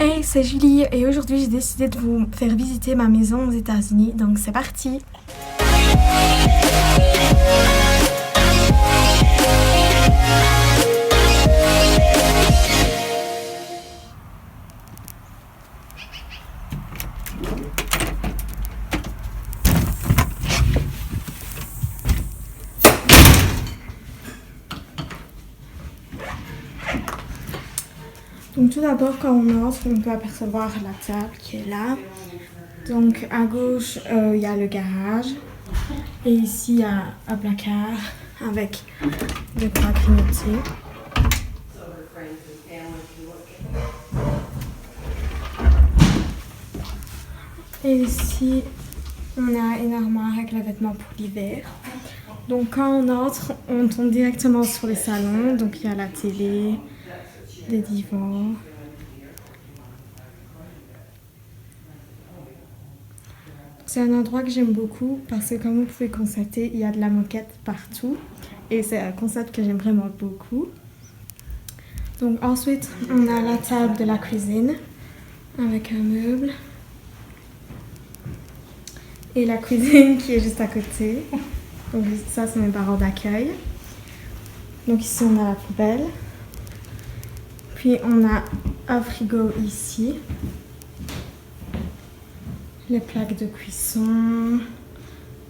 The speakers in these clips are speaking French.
Hey, c'est Julie et aujourd'hui j'ai décidé de vous faire visiter ma maison aux États-Unis, donc c'est parti! Donc tout d'abord, quand on entre, on peut apercevoir la table qui est là. Donc à gauche, il y a le garage. Et ici, il y a un placard avec de quoi grignoter. Et ici, on a une armoire avec les vêtements pour l'hiver. Donc quand on entre, on tombe directement sur les salons. Donc il y a la télé, des divans. C'est un endroit que j'aime beaucoup parce que comme vous pouvez constater, il y a de la moquette partout. Et c'est un concept que j'aime vraiment beaucoup. Donc ensuite, on a la table de la cuisine avec un meuble. Et la cuisine qui est juste à côté. Donc ça, c'est mes parents d'accueil. Donc ici, on a la poubelle. Puis on a un frigo ici. Les plaques de cuisson.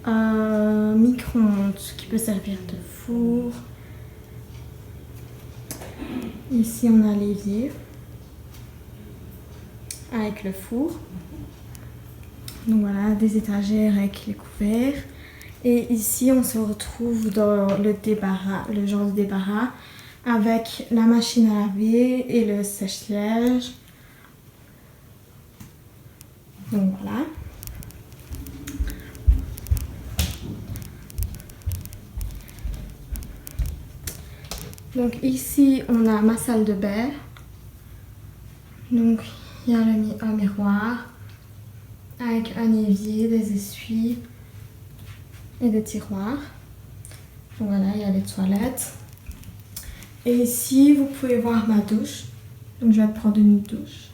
Un micro-ondes qui peut servir de four. Ici, on a l'évier avec le four. Donc voilà, des étagères avec les couverts. Et ici, on se retrouve dans le débarras, le genre de débarras, avec la machine à laver et le sèche-linge. Donc voilà. Donc ici, on a ma salle de bain. Donc il y a un miroir avec un évier, des essuies et des tiroirs. Donc voilà, il y a les toilettes. Et ici, vous pouvez voir ma douche. Donc je vais prendre une douche.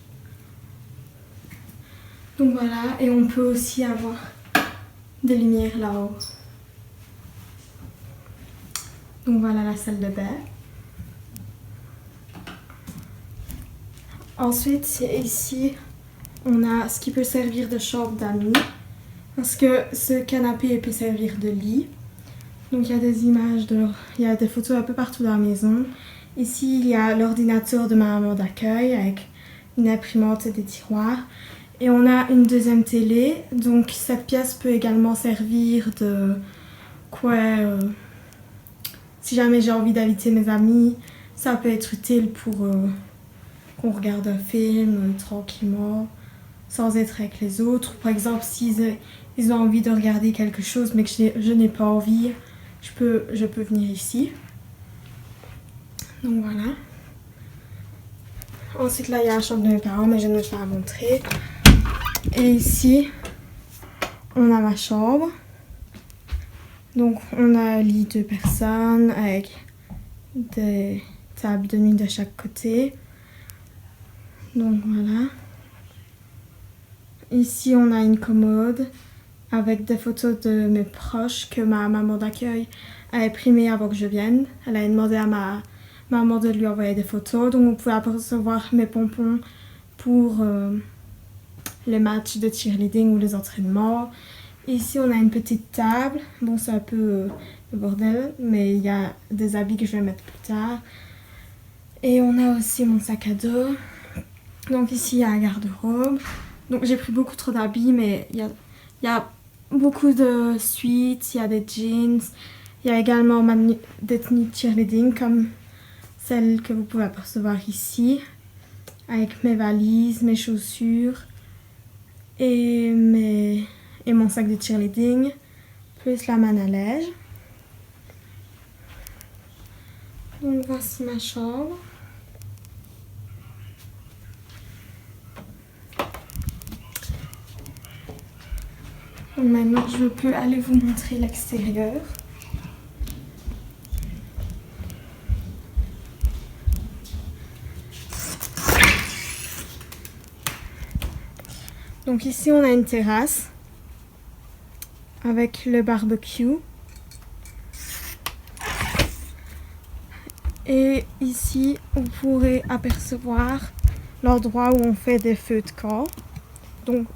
Donc voilà, et on peut aussi avoir des lumières là-haut. Donc voilà la salle de bain. Ensuite, ici, on a ce qui peut servir de chambre d'amis. Parce que ce canapé peut servir de lit. Donc il y a des images, il y a des photos un peu partout dans la maison. Ici, il y a l'ordinateur de ma maman d'accueil avec une imprimante et des tiroirs. Et on a une deuxième télé. Donc cette pièce peut également servir de si jamais j'ai envie d'inviter mes amis, ça peut être utile pour qu'on regarde un film tranquillement, sans être avec les autres. Par exemple, s'ils ont envie de regarder quelque chose mais que je n'ai pas envie, je peux venir ici. Donc voilà. Ensuite là, il y a la chambre de mes parents, mais je ne vais pas la montrer. Et ici, on a ma chambre. Donc on a un lit de personnes avec des tables de nuit de chaque côté. Donc voilà. Ici, on a une commode avec des photos de mes proches que ma maman d'accueil a imprimées avant que je vienne. Elle a demandé à ma maman de lui envoyer des photos. Donc, vous pouvez apercevoir mes pompons pour les matchs de cheerleading ou les entraînements. Ici, on a une petite table. Bon, c'est un peu le bordel, mais il y a des habits que je vais mettre plus tard. Et on a aussi mon sac à dos. Donc ici, il y a un garde-robe. Donc j'ai pris beaucoup trop d'habits, mais il y a beaucoup de suites, il y a des jeans. Il y a également des tenues de cheerleading comme celle que vous pouvez apercevoir ici. Avec mes valises, mes chaussures et mon sac de cheerleading. Plus la manne à linge. Donc voici ma chambre. Donc maintenant, je peux aller vous montrer l'extérieur. Donc ici on a une terrasse avec le barbecue. Et ici vous pourrez apercevoir l'endroit où on fait des feux de camp. Donc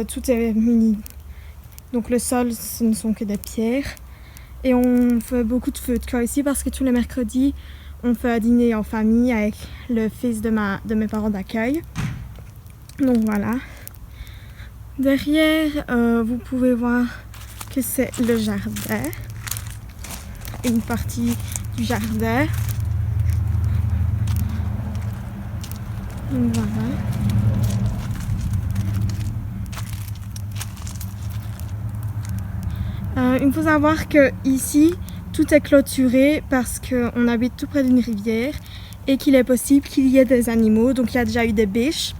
tout est muni. Donc le sol, ce ne sont que des pierres. Et on fait beaucoup de feux de camp ici parce que tous les mercredis, on fait un dîner en famille avec le fils de mes parents d'accueil. Donc voilà. Derrière, vous pouvez voir que c'est le jardin. Une partie du jardin. Donc voilà. Il faut savoir que ici tout est clôturé parce qu'on habite tout près d'une rivière et qu'il est possible qu'il y ait des animaux. Donc il y a déjà eu des biches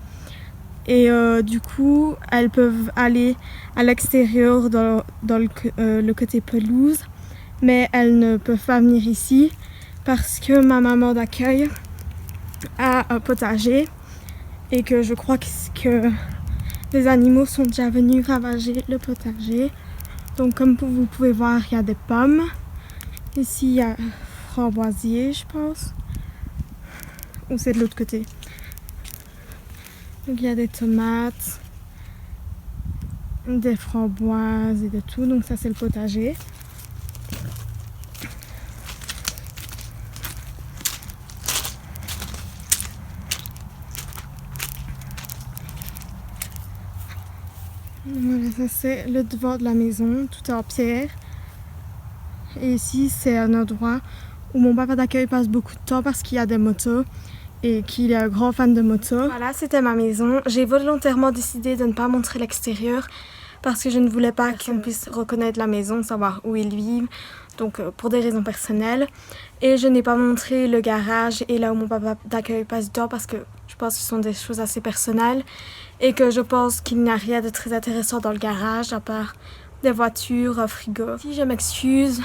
et du coup elles peuvent aller à l'extérieur dans le côté pelouse, mais elles ne peuvent pas venir ici parce que ma maman d'accueil a un potager et que je crois que les animaux sont déjà venus ravager le potager. Donc comme vous pouvez voir, il y a des pommes. Ici, il y a framboisier, je pense. Ou c'est de l'autre côté. Donc il y a des tomates, des framboises et de tout. Donc ça, c'est le potager. Voilà, ça c'est le devant de la maison, tout est en pierre. Et ici, c'est un endroit où mon papa d'accueil passe beaucoup de temps parce qu'il y a des motos et qu'il est un grand fan de motos. Voilà, c'était ma maison. J'ai volontairement décidé de ne pas montrer l'extérieur parce que je ne voulais pas qu'on puisse reconnaître la maison, savoir où ils vivent, donc pour des raisons personnelles. Et je n'ai pas montré le garage et là où mon papa d'accueil passe du temps parce que je pense que ce sont des choses assez personnelles et que je pense qu'il n'y a rien de très intéressant dans le garage à part des voitures, un frigo. Si je m'excuse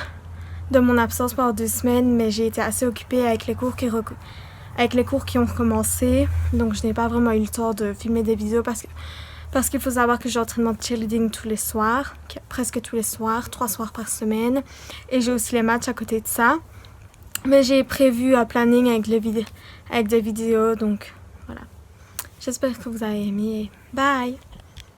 de mon absence pendant 2 semaines, mais j'ai été assez occupée avec les cours qui ont recommencé, donc je n'ai pas vraiment eu le temps de filmer des vidéos parce qu'il faut savoir que j'ai entraînement de cheerleading tous les soirs, presque tous les soirs, 3 soirs par semaine, et j'ai aussi les matchs à côté de ça. Mais j'ai prévu un planning avec des vidéos, donc voilà. J'espère que vous avez aimé. Bye!